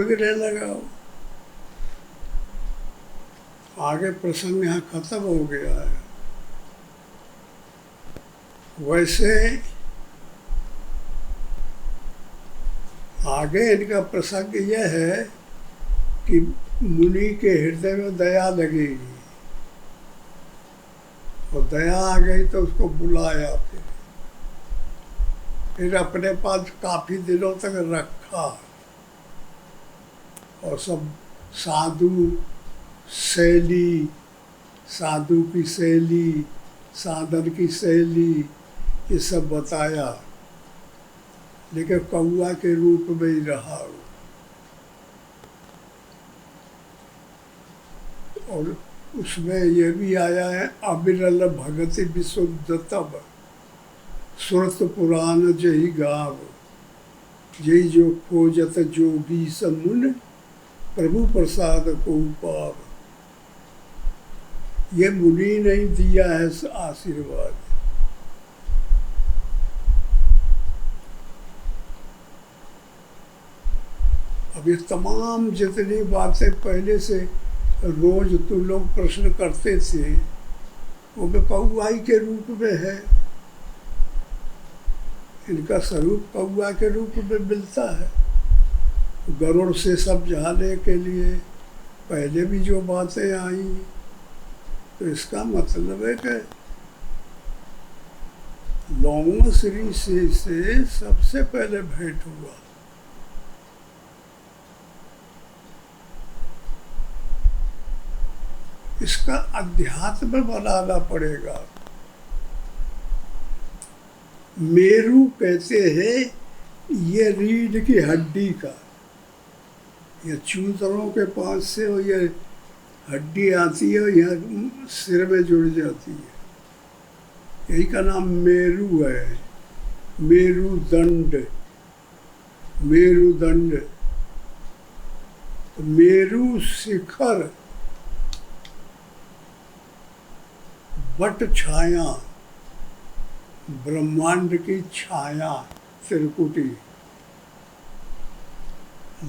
उड़ गिरने लगा। आगे प्रसंग यहाँ खत्म हो गया है। वैसे आगे इनका प्रसंग यह है कि मुनि के हृदय में दया लगेगी, और दया आ गई तो उसको बुलाया, फिर अपने पास काफी दिनों तक रखा, और सब साधु शैली, साधु की शैली, साधन की शैली, ये सब बताया, लेकिन कौआ के रूप में ही रहा। और उसमें ये भी आया है, अविरल भगति विशुद्ध तब, सुरत पुराण जही गाव, जही जो खोजत जोगी समुन, प्रभु प्रसाद को पाव। ये मुनि नहीं दिया है आशीर्वाद। अब ये तमाम जितनी बातें पहले से रोज तुम लोग प्रश्न करते थे, वो कौआई के रूप में है। इनका स्वरूप कौआ के रूप में मिलता है। गरुड़ से समझाने के लिए पहले भी जो बातें आई, तो इसका मतलब है कि लौंग श्री से सबसे पहले भेंट हुआ। इसका अध्यात्म बनाना पड़ेगा। मेरू कहते हैं ये रीढ़ की हड्डी का, ये चूतरों के पास से ये हड्डी आती है, यहाँ सिर में जुड़ जाती है, यही का नाम मेरू है। मेरुदंड, मेरुदंड, तो मेरू शिखर, वट छाया, ब्रह्मांड की छाया, त्रिकुटी,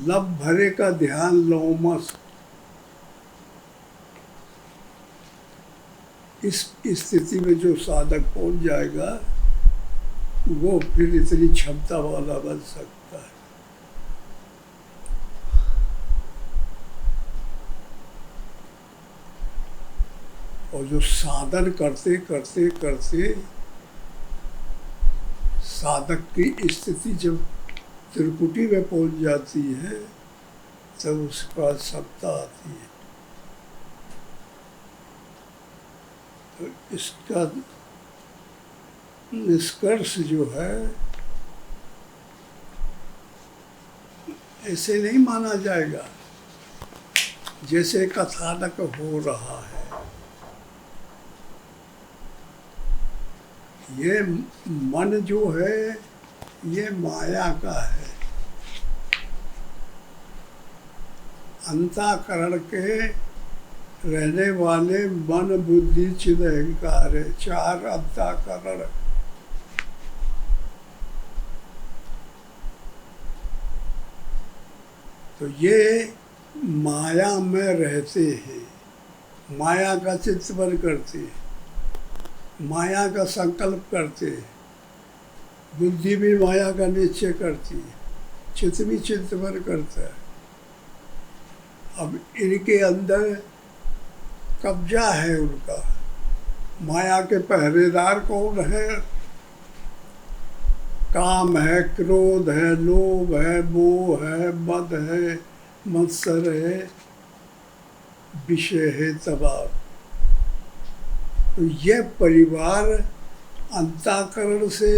लब भरे का ध्यान लोमस। इस स्थिति में जो साधक पहुंच जाएगा, वो फिर इतनी क्षमता वाला बन सकता है। और जो साधन करते करते करते साधक की स्थिति जब त्रिकुटी में पहुंच जाती है, तब उसके पास सत्ता आती है। तो इसका निष्कर्ष जो है, ऐसे नहीं माना जाएगा जैसे कथानक हो रहा है। ये मन जो है, ये माया का है। अंतःकरण के रहने वाले मन बुद्धि चित्त अहंकार है, चार अंतःकरण। तो ये माया में रहते हैं, माया का चिंतन करते हैं, माया का संकल्प करते हैं, बुद्धि भी माया का निश्चय करती है, चित्त भी चिंतन करता है। अब इनके अंदर कब्जा है उनका। माया के पहरेदार कौन है? काम है, क्रोध है, लोभ है, मोह है, मद है, मत्सर है, विषय है तमाम। तो यह परिवार अंतःकरण से,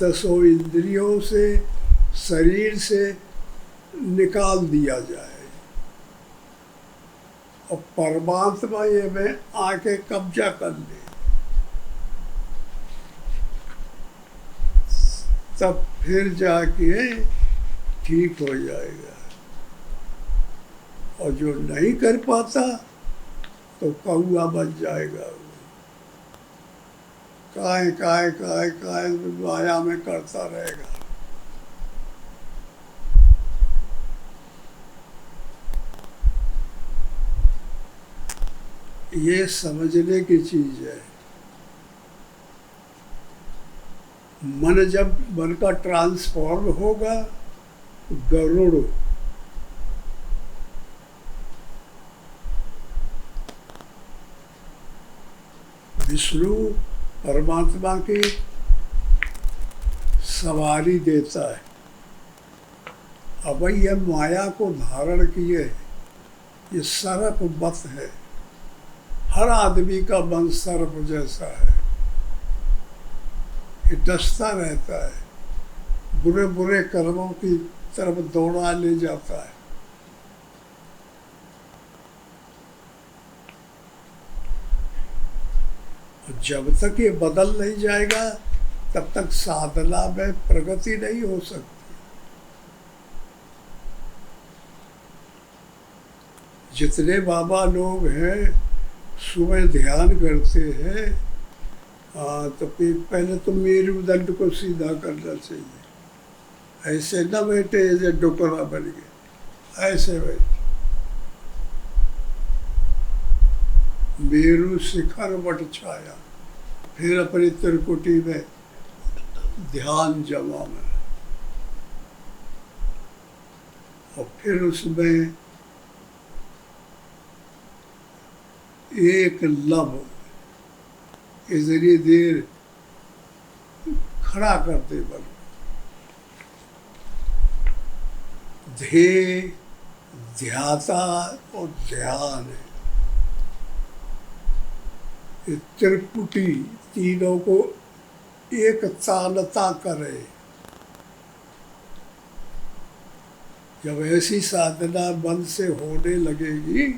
दसों इंद्रियों से, शरीर से निकाल दिया जाए, और परमात्मा ये में आके कब्जा कर ले, तब फिर जाके ठीक हो जाएगा। और जो नहीं कर पाता तो कौआ बन जाएगा। काय काय काय काय माया में करता रहेगा। ये समझने की चीज है। मन जब मन का ट्रांसफॉर्म होगा, गरुड़ विष्णु परमात्मा की सवारी देता है। अब यह माया को धारण किए, ये सर्प मत है। हर आदमी का मन सर्प जैसा है, ये डसता रहता है, बुरे बुरे कर्मों की तरफ दौड़ा ले जाता है। जब तक ये बदल नहीं जाएगा तब तक साधना में प्रगति नहीं हो सकती। जितने बाबा लोग हैं सुबह ध्यान करते हैं, तो पहले तो मेरुदंड को सीधा करना चाहिए। ऐसे न बैठे जैसे डोकरा बन गए, ऐसे बैठे। मेरु शिखर वट छाया, फिर अपनी त्रिकुटी में ध्यान जमा में, और फिर उसमें एक लब इतनी देर खड़ा करते बल। ध्येय, ध्याता और ध्यान है, त्रिपुटी तीनों को एक तालता करे। जब ऐसी साधना मन से होने लगेगी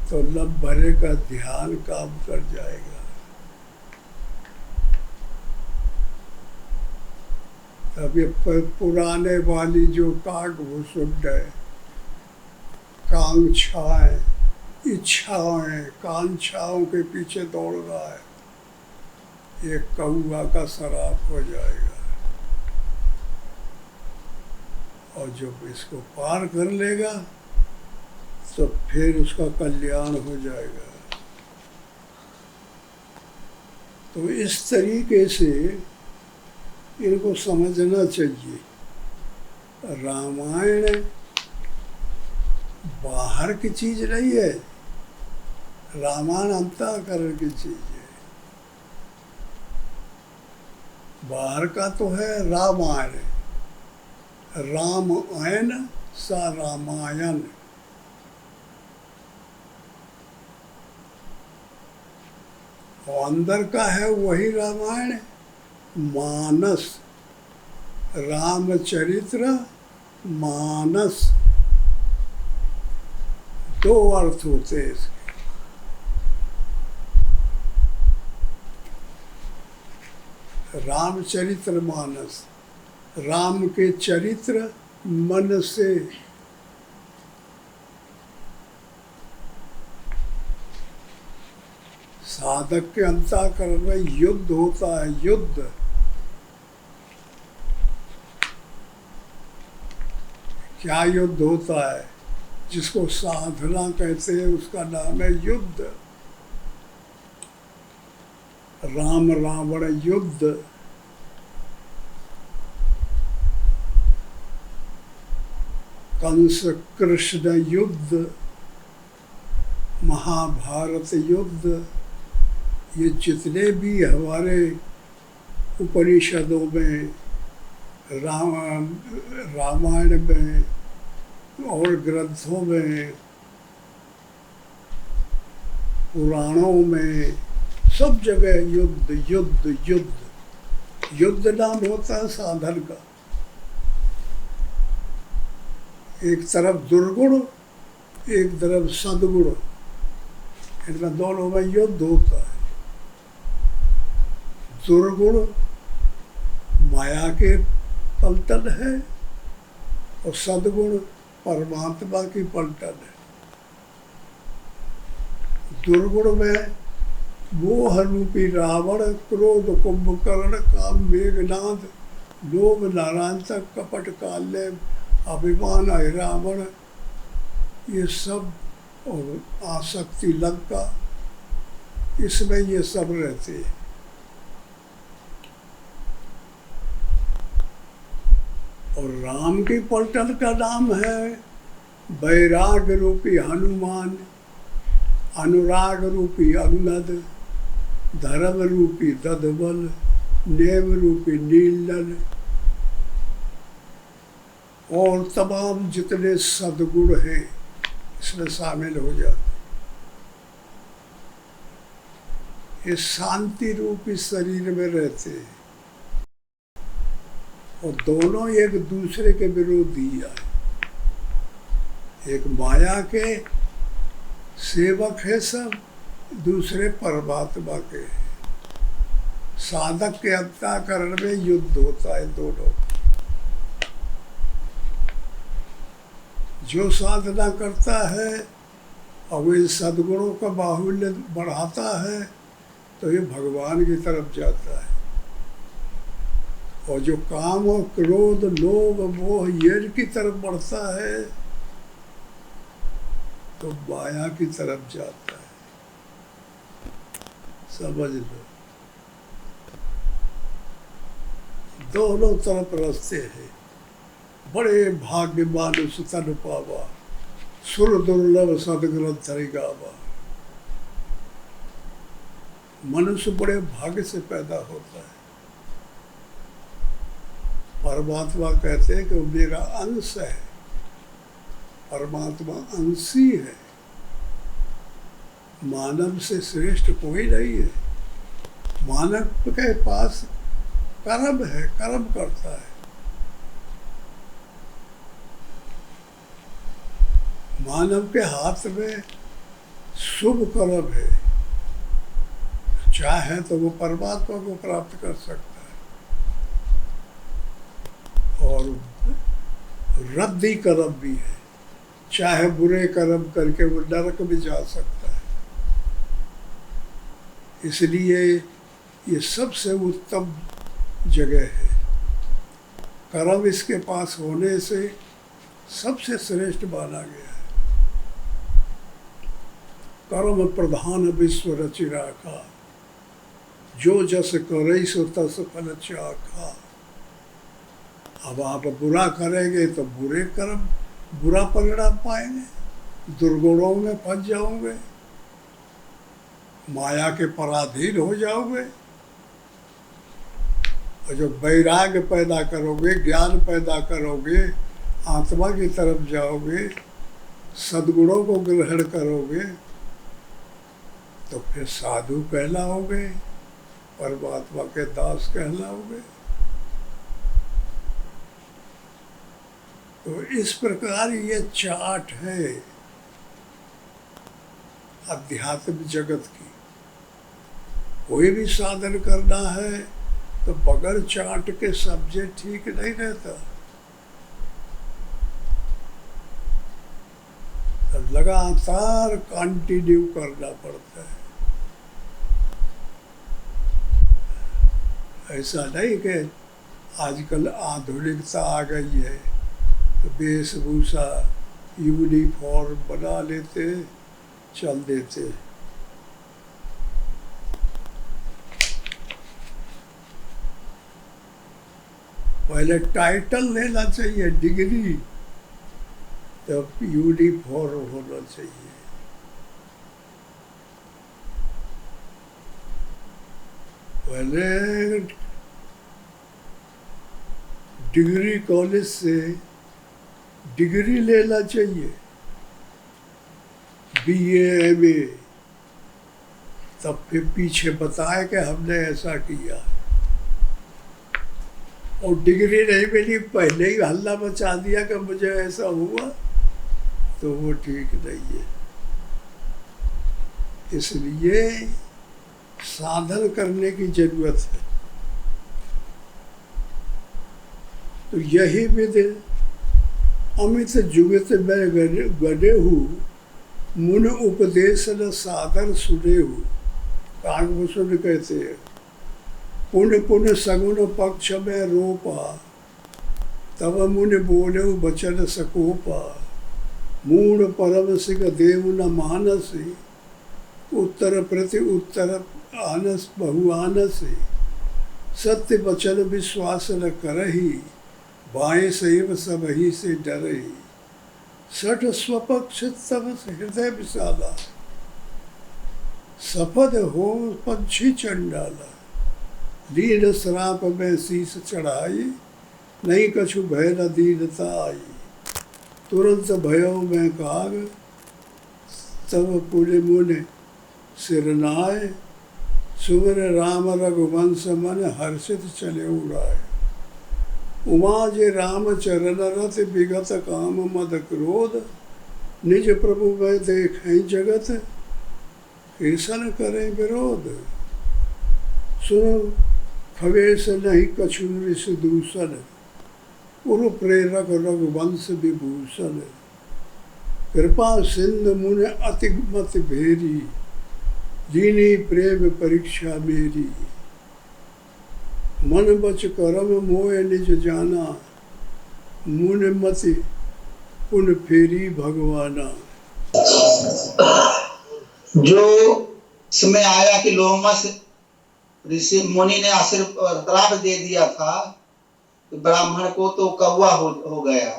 तो लब भरे का ध्यान काम कर जाएगा। तब ये पुराने वाली जो काकभूषुंड है, कांक्षाएं, इच्छाएं, कांक्षाओं के पीछे दौड़ रहा है, ये कौआ का शराब हो जाएगा। और जब इसको पार कर लेगा तो फिर उसका कल्याण हो जाएगा। तो इस तरीके से इनको समझना चाहिए। रामायण बाहर की चीज नहीं है, रामायण अंतःकरण की चीज है। बाहर का तो है रामायण, रामायण सा रामायण। और अंदर का है वही रामायण, मानस, रामचरित्र मानस, दो अर्थ होते हैं इसके। रामचरित्र मानस, राम के चरित्र मन से। साधक के अंतःकरण में युद्ध होता है, युद्ध। क्या युद्ध होता है? जिसको साधना कहते हैं उसका नाम है युद्ध। राम रावण युद्ध, कंस कृष्ण युद्ध, महाभारत युद्ध, ये जितने भी हमारे उपनिषदों में, रामायण में और ग्रंथों में, पुराणों में, सब जगह युद्ध युद्ध युद्ध। युद्ध नाम होता है साधन का। एक तरफ दुर्गुण, एक तरफ सद्गुण, इनमें दोनों में युद्ध होता है। दुर्गुण माया के पलटन है और सद्गुण परमात्मा की पलटन है। दुर्गुण में मोह रूपी रावण, क्रोध कुंभकर्ण, काम मेघनाद, लोभ नारायणतक, कपट काल्य, अभिमान अहिरावण, ये सब और आसक्ति लंका, इसमें ये सब रहते हैं। और राम की पलटन का नाम है बैराग रूपी हनुमान, अनुराग रूपी अंगद, धर्म रूपी दधबल, नेम रूपी नीलल, और तमाम जितने सद्गुण हैं इसमें शामिल हो जाते। ये शांति रूपी शरीर में रहते हैं और दोनों एक दूसरे के विरोधी है। एक माया के सेवक है सब, दूसरे परमात्मा के हैं। साधक के अंतःकरण में युद्ध होता है दोनों। जो साधना करता है और वो इन सद्गुणों का बाहुल्य बढ़ाता है तो ये भगवान की तरफ जाता है। और जो काम और क्रोध लोभ मोह ये की तरफ बढ़ता है तो माया की तरफ जाता है। समझ लो, दोनों तरफ रास्ते हैं। बड़े भाग्य मानुष तन पावा, सुर दुर्लभ सदग्रंथ गावा। मनुष्य बड़े भाग्य से पैदा होता है। परमात्मा कहते हैं कि वो मेरा अंश है। परमात्मा अंशी है, मानव से श्रेष्ठ कोई नहीं है। मानव के पास कर्म है, कर्म करता है। मानव के हाथ में शुभ कर्म है, चाहे तो वो परमात्मा को प्राप्त कर सकता है। और रद्दी कर्म भी है, चाहे बुरे कर्म करके वो नरक में जा सकता है। इसलिए ये सबसे उत्तम जगह है। कर्म इसके पास होने से सबसे श्रेष्ठ माना गया है। कर्म प्रधान विश्व रचि राखा, जो जस करे सो तस फल चाखा। अब आप बुरा करेंगे तो बुरे कर्म, बुरा परिणाम पाएंगे, दुर्गुणों में फंस जाओगे, माया के पराधीन हो जाओगे। और जो वैराग्य पैदा करोगे, ज्ञान पैदा करोगे, आत्मा की तरफ जाओगे, सद्गुणों को ग्रहण करोगे तो फिर साधु कहलाओगे, परमात्मा के दास कहलाओगे। तो इस प्रकार ये चार्ट है अध्यात्म जगत की। कोई भी साधन करना है तो बगैर चार्ट के सब्जेक्ट ठीक नहीं रहता। तो लगातार कंटिन्यू करना पड़ता है। ऐसा नहीं कि आजकल आधुनिकता आ गई है तो वेशभूषा यूनिफॉर्म बना लेते, चल देते। पहले टाइटल लेना चाहिए, डिग्री, तब यूनिफॉर्म होना चाहिए। पहले डिग्री कॉलेज से डिग्री लेना चाहिए, BA MA, तब फिर पीछे बताए कि हमने ऐसा किया। और डिग्री नहीं मिली, पहले ही हल्ला मचा दिया कि मुझे ऐसा हुआ, तो वो ठीक नहीं है। इसलिए साधन करने की जरूरत है। तो यही विधि अमित जुगत में गढ़े हूँ, मुन उपदेश न सादर सुने हूँ। कागभूषण कहते हैं, पुण्य पुण्य सगुन पक्ष में रोपा, तब मुनि बोले वचन सकोपा। मूढ़ परम सिख देव न मानसी, उत्तर प्रति उत्तर आनस बहुआनसी, सत्य वचन विश्वास न करही, बाएं सैव सब ही से डरही, सठ स्वपक्ष तब हृदय विषादा, सफद हो पंछी चंडाला, दीन श्राप में शीस चढ़ाई, नहीं कछु भय न दीनता आई, तुरंत भयो में काग, तब पुण्य मुने सिरनाए, सुमिर राम रघुवंश मन हर्षित चले उड़ाए, उमा जे राम चरण रथ विगत काम मद क्रोध, निज प्रभु में देखें जगत, ईर्षण करें विरोध, सुनो खवेश नहीं कछु ऋष दूषण, उरु प्रेरक रघुवंश विभूषण, कृपा सिंधु मुनि अति मति भेरी, दीनी प्रेम परीक्षा मेरी, मन बच करम मोह निज जाना, मुनि मति पुन फेरी भगवाना। जो समय आया कि लोमस ऋषि मुनि ने श्राप दे दिया था, ब्राह्मण को तो कौवा हो गया,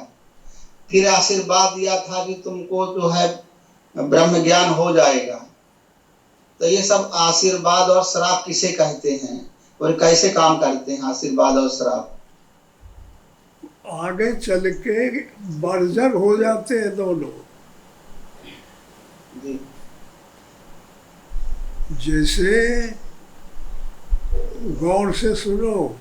फिर आशीर्वाद दिया था कि तुमको जो है ब्रह्म ज्ञान हो जाएगा। तो ये सब आशीर्वाद और श्राप किसे कहते हैं और कैसे काम करते हैं आशीर्वाद और श्राप? आगे चल के बर्जर हो जाते हैं दोनों। जी। जैसे गौर से सुनो,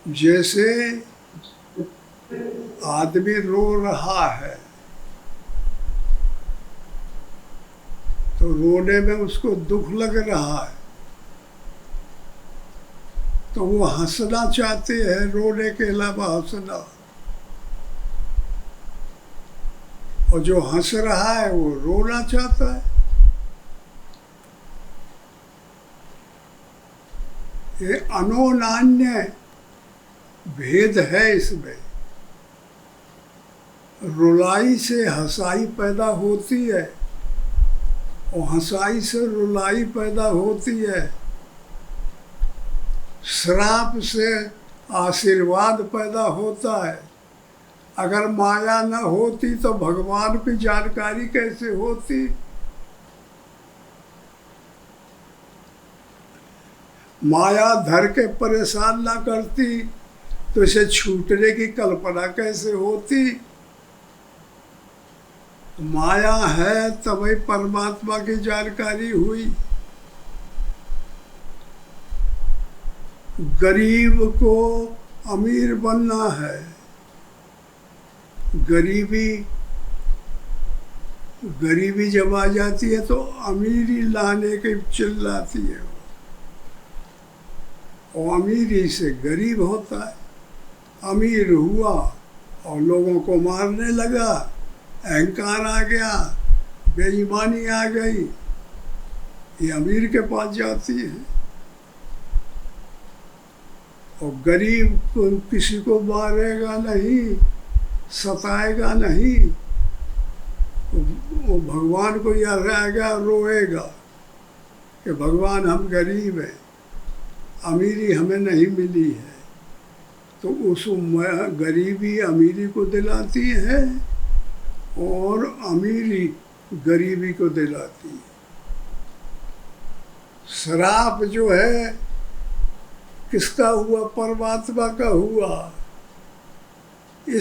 जैसे आदमी रो रहा है तो रोने में उसको दुख लग रहा है, तो वो हंसना चाहते हैं, रोने के अलावा हंसना, और जो हंस रहा है वो रोना चाहता है। ये अनोनान्य भेद है इसमें। रुलाई से हंसाई पैदा होती है और हंसाई से रुलाई पैदा होती है। श्राप से आशीर्वाद पैदा होता है। अगर माया न होती तो भगवान की जानकारी कैसे होती? माया धर के परेशान ना करती तो इसे छूटने की कल्पना कैसे होती? माया है तभी परमात्मा की जानकारी हुई। गरीब को अमीर बनना है, गरीबी जब आ जाती है तो अमीरी लाने की चिल्लाती है, और अमीरी से गरीब होता है। अमीर हुआ और लोगों को मारने लगा, अहंकार आ गया, बेईमानी आ गई, ये अमीर के पास जाती है। और गरीब को किसी को मारेगा नहीं, सताएगा नहीं, वो भगवान को याद आएगा, रोएगा कि भगवान हम गरीब हैं, अमीरी हमें नहीं मिली है। तो उस गरीबी अमीरी को दिलाती है और अमीरी गरीबी को दिलाती है। श्राप जो है किसका हुआ? परमात्मा का हुआ।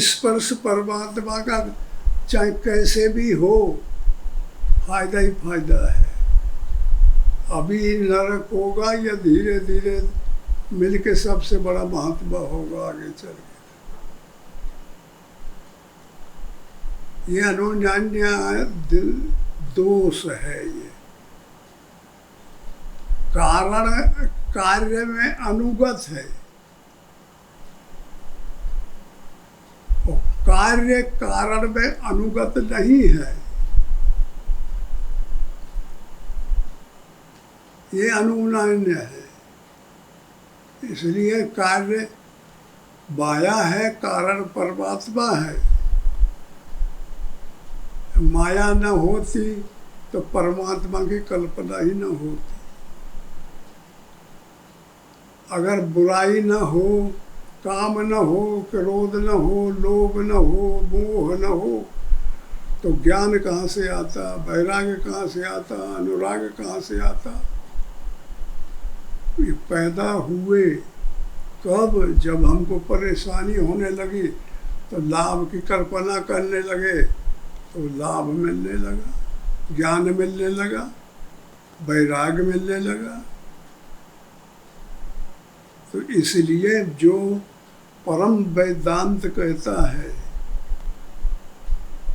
स्पर्श परमात्मा का चाहे कैसे भी हो, फायदा ही फायदा है। अभी नरक होगा या धीरे धीरे मिलके सबसे बड़ा महात्मा होगा आगे चल के। ये अनुन्यान्य दिल दोष है। ये कारण कार्य में अनुगत है और कार्य कारण में अनुगत नहीं है। ये अनुन्यान्य है। इसलिए कार्य माया है कारण परमात्मा है। माया न होती तो परमात्मा की कल्पना ही न होती। अगर बुराई न हो, काम न हो, क्रोध न हो, लोभ न हो, मोह न हो, तो ज्ञान कहाँ से आता, वैराग्य कहाँ से आता, अनुराग कहाँ से आता। ये पैदा हुए कब, जब हमको परेशानी होने लगी तो लाभ की कल्पना करने लगे, तो लाभ मिलने लगा, ज्ञान मिलने लगा, वैराग्य मिलने लगा। तो इसलिए जो परम वेदांत कहता है,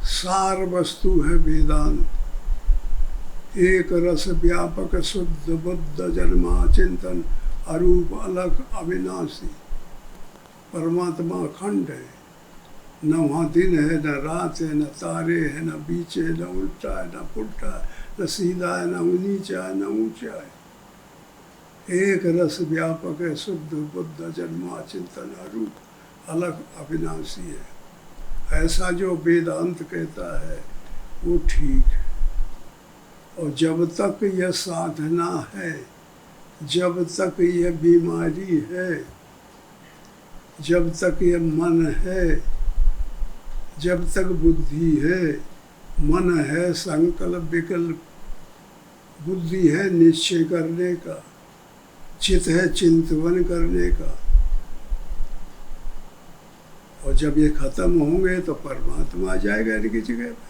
सार वस्तु है वेदांत, एक रस व्यापक शुद्ध बुद्ध जन्मा चिंतन, अरूप अलग अविनाशी। परमात्मा अखंड है, न वहाँ दिन है, न रात है, न तारे है, न बीच है, न उल्टा है, न पुल्टा है, न सीधा है, न नीचा है, न ऊंचा है। एक रस व्यापक है, शुद्ध बुद्ध जन्मा चिंतन, अरूप अलग अविनाशी है। ऐसा जो वेदांत कहता है वो ठीक है। और जब तक यह साधना है, जब तक यह बीमारी है, जब तक यह मन है, जब तक बुद्धि है, मन है संकल्प विकल्प, बुद्धि है निश्चय करने का, चित्त है चिंतन करने का, और जब ये खत्म होंगे तो परमात्मा आ जाएगा इनकी जगह पे,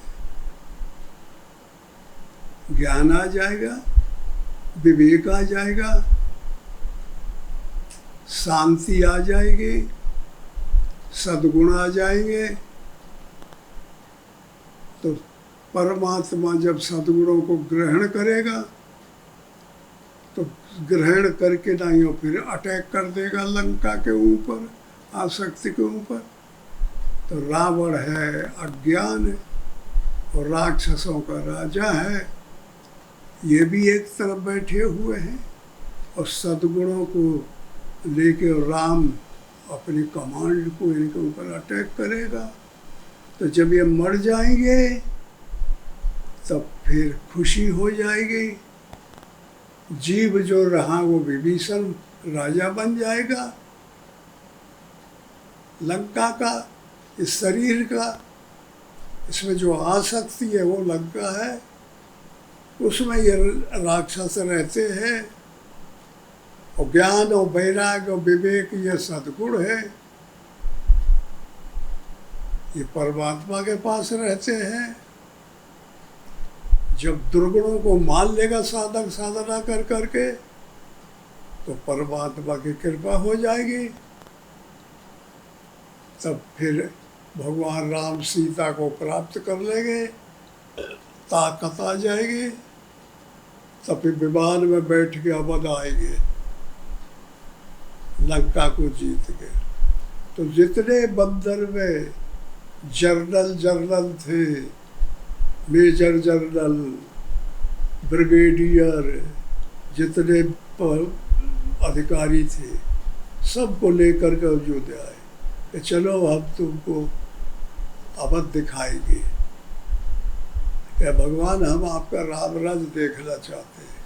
ज्ञान आ जाएगा, विवेक आ जाएगा, शांति आ जाएगी, सद्गुण आ जाएंगे। तो परमात्मा जब सद्गुणों को ग्रहण करेगा तो ग्रहण करके नहीं हो फिर अटैक कर देगा लंका के ऊपर, आसक्ति के ऊपर। तो रावण है अज्ञान है और राक्षसों का राजा है, ये भी एक तरफ बैठे हुए हैं, और सद्गुणों को लेके राम अपनी कमांड को इनके ऊपर अटैक करेगा। तो जब ये मर जाएंगे तब फिर खुशी हो जाएगी, जीव जो रहा वो विभीषण राजा बन जाएगा लंका का, इस शरीर का, इसमें जो आसक्ति है वो लंका है, उसमें ये राक्षस रहते हैं। और ज्ञान और वैराग्य और विवेक ये सद्गुण है, ये परमात्मा के पास रहते हैं। जब दुर्गुणों को मान लेगा साधक साधना कर करके तो परमात्मा की कृपा हो जाएगी। तब फिर भगवान राम सीता को प्राप्त कर लेंगे, ताकत आ जाएगी, तब फिर विमान में बैठ के अवध आएंगे लंका को जीत के। तो जितने बंदर में जर्नल थे, मेजर जनरल, ब्रिगेडियर, जितने अधिकारी थे, सबको लेकर के अयोध्या आए कि चलो हम तुमको अवध दिखाएंगे, क्या भगवान हम आपका राम राज्य देखना चाहते हैं।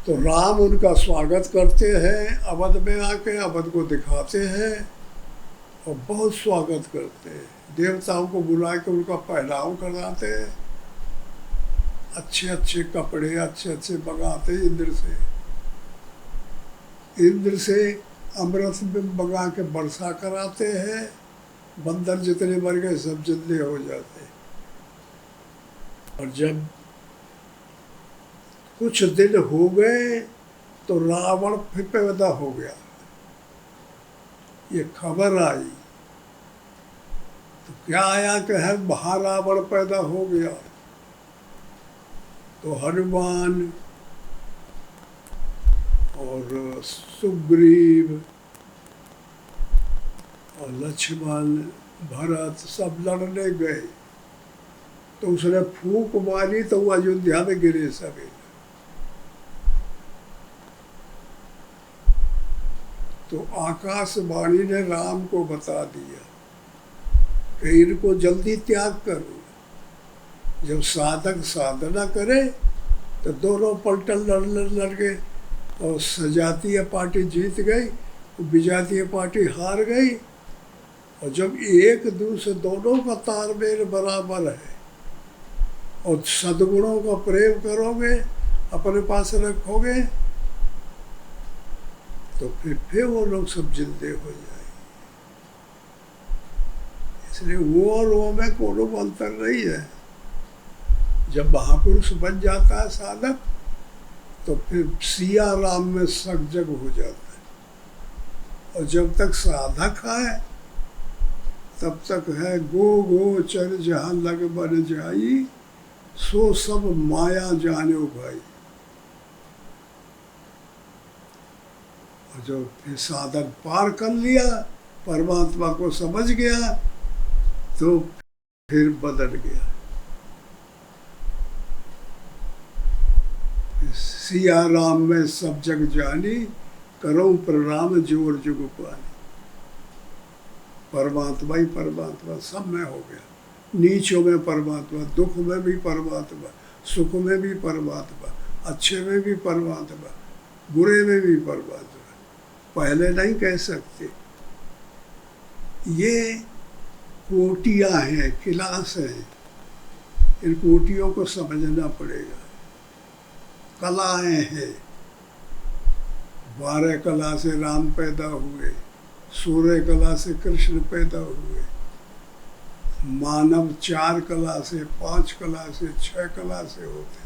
तो राम उनका स्वागत करते हैं, अवध में आके अवध को दिखाते हैं और बहुत स्वागत करते हैं। देवताओं को बुला के उनका पहनाव कराते हैं, अच्छे अच्छे कपड़े अच्छे अच्छे मंगाते इंद्र से अमृत में मंगा के वर्षा कराते हैं। बंदर जितने मर गए सब जिंदे हो जाते। और जब कुछ दिन हो गए तो रावण फिर पैदा हो गया। ये खबर आई तो क्या आया कि है महारावण पैदा हो गया। तो हनुमान और सुग्रीव और लक्ष्मण भरत सब लड़ने गए, तो उसने फूंक मारी तो वो अयोध्या में गिरे सभी। तो आकाशवाणी ने राम को बता दिया कि इनको जल्दी त्याग करो। जब साधक साधना करे तो दोनों पलटन लड़ गए और सजातीय पार्टी जीत गई, विजातीय पार्टी हार गई। और जब एक दूसरे दोनों का तालमेल बराबर है और सद्गुणों का प्रेम करोगे, अपने पास रखोगे, तो फिर वो लोग सब जिंदे हो जाएंगे। इसलिए वो और वो में कोनो अंतर नहीं है। जब महापुरुष बन जाता है साधक, तो फिर सिया राम में सक जग हो जाता है। और जब तक साधक है तब तक है गो गो चर जहाँ लग बन जाई, सो सब माया जाने भाई। और जो फिर साधन पार कर लिया, परमात्मा को समझ गया, तो फिर बदल गया। सिया राम में सब जग जानी, करो प्रणाम जोर जुग पानी। परमात्मा ही परमात्मा सब में हो गया। नीचों में परमात्मा, दुख में भी परमात्मा, सुख में भी परमात्मा, अच्छे में भी परमात्मा, बुरे में भी परमात्मा। पहले नहीं कह सकते। ये कोटियाँ हैं, क्लास हैं। इन कोटियों को समझना पड़ेगा। कलाएं हैं। 12 कला से राम पैदा हुए, 16 कला से कृष्ण पैदा हुए। मानव 4 कला से, 5 कला से, 6 कला से होते,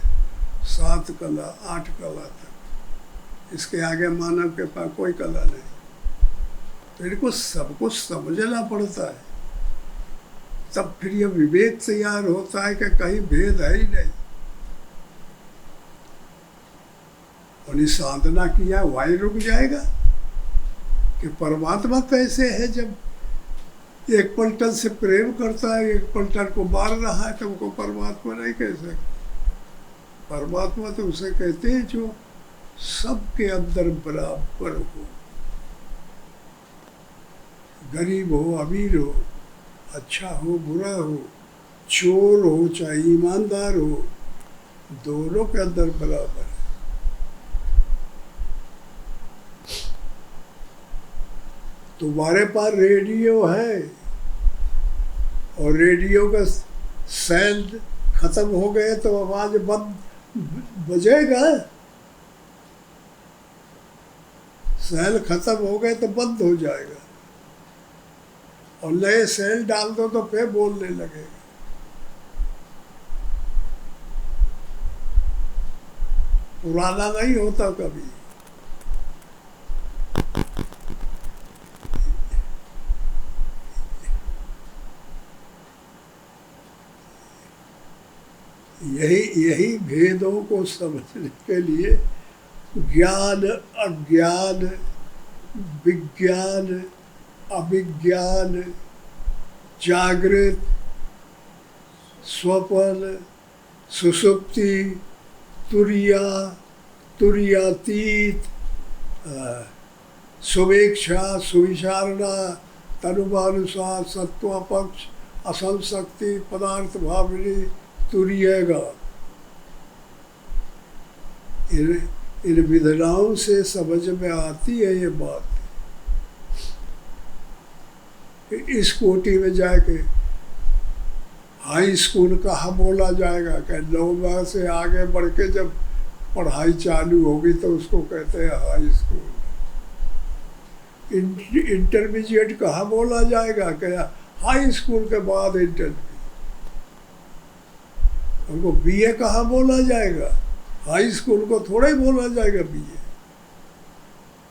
7 कला, 8 कला तक। इसके आगे मानव के पास कोई कला नहीं। तो इनको सब कुछ समझना पड़ता है, तब फिर यह विवेक तैयार होता है कि कहीं भेद है ही नहीं। और साधना किया वहीं रुक जाएगा कि परमात्मा कैसे है। जब एक पलटन से प्रेम करता है, एक पलटन को मार रहा है, तो उनको परमात्मा नहीं कह सकते। परमात्मा तो उसे कहते हैं जो सबके अंदर बराबर हो, गरीब हो, अमीर हो, अच्छा हो, बुरा हो, चोर हो चाहे ईमानदार हो, दोनों के अंदर बराबर है। तुम्हारे पास रेडियो है और रेडियो का साउंड खत्म हो गए तो आवाज बंद बजेगा। सेल खत्म हो गए तो बंद हो जाएगा और नए सेल डाल दो तो फिर बोलने लगेगा। पुराना नहीं होता कभी। यही भेदों को समझने के लिए ज्ञान, अज्ञान, विज्ञान, अविज्ञान, जागृत, स्वप्न, सुषुप्ति, तुरिया, तुरियातीत, सुवेक्षा, सुविचारणा, तनुमानुसार, सत्वपक्ष, असल शक्ति, पदार्थ भावनी, तुरियेगा। इन विधाओं से समझ में आती है ये बात। इस कोटि में जाके हाई स्कूल कहाँ बोला जाएगा कि 9 से आगे बढ़ के जब पढ़ाई चालू होगी तो उसको कहते हैं हाई स्कूल। इंटरमीडिएट कहाँ बोला जाएगा कि हाई स्कूल के बाद इंटरमीडिएट। उनको बीए कहाँ बोला जाएगा? हाई स्कूल को थोड़ा ही बोला जाएगा बीए।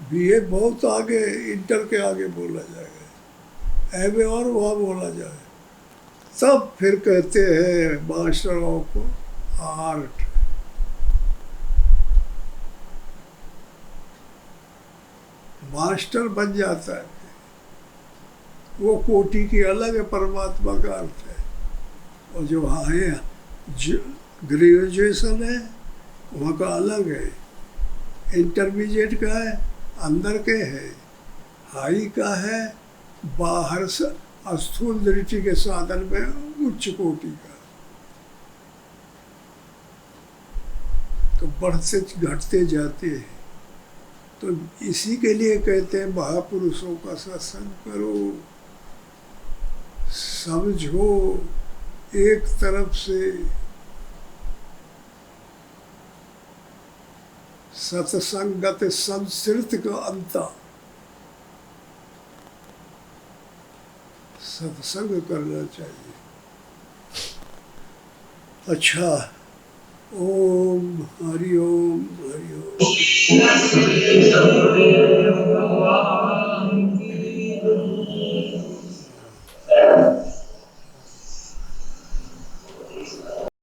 बीए बहुत आगे, इंटर के आगे बोला जाएगा, एमए और वहाँ बोला जाएगा। तब फिर कहते हैं मास्टर ऑफ आर्ट। मास्टर बन जाता है, वो कोटि की अलग है, परमात्मा का अर्थ है। और जो वहाँ है ग्रेजुएशन है वहाँ का अलग है, इंटरमीडिएट का है, अंदर के है, हाई का है बाहर से स्थूल दृष्टि के साधन में उच्च कोटि का, तो बढ़ते घटते जाते हैं। तो इसी के लिए कहते हैं महापुरुषों का सत्संग करो, समझो एक तरफ से सत्संगत संस्कृत का अंत, सत्संग करना चाहिए। अच्छा, ओम हरि ओम हरि ओम।